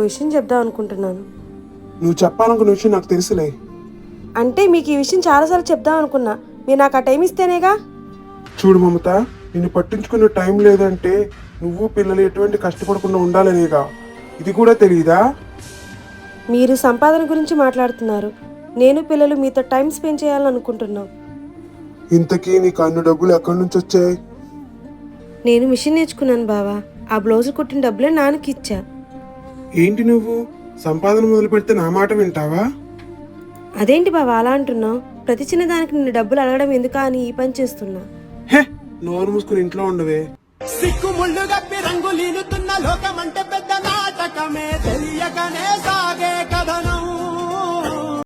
విషయం చెప్దాం అనుకుంటున్నాను. నువ్వు చెప్పాలనుకున్న విషయం నాకు తెలుసులే. అంటే మీకు ఈ విషయం చాలాసార్లు చెప్దాం అనుకున్నా, మీరు నాకు ఆ టైం ఇస్తేనేగా. చూడు మమత, నిన్ను పట్టించుకునే టైం లేదంటే నువ్వు పిల్లలు ఎటువంటి కష్టపడకుండా ఉండాలనేగా. ఇది కూడా తెలియదా? మీరు సంపాదన గురించి మాట్లాడుతున్నారు, నేను పిల్లలు మీతో టైం స్పెండ్ చేయాలని అనుకుంటున్నాం. ఇంతకీ నీకు అన్ని డబ్బులు ఎక్కడి నుంచి వచ్చాయి? నేను మిషన్ నేర్చుకున్నాను బావా, ఆ బ్లౌజు కుట్టిన డబ్బులే నాన్నకి ఇచ్చా. ఏంటి నువ్వు సంపాదన మొదలు పెడితే నా మాట వింటావా? అదేంటి బావా అలా అంటున్నావు? ప్రతి చిన్నదానికి నిన్ను డబ్బులు అడగడం ఎందుకా అని ఈ పని చేస్తున్నా. హే, నోరు మూసుకుని ఇంట్లో ఉండవే. సిక్కుముళ్ళు గప్పి రంగులీనుతున్న లోకమంటే పెద్ద నాటకమే, తెలియకనే సాగే కథనం.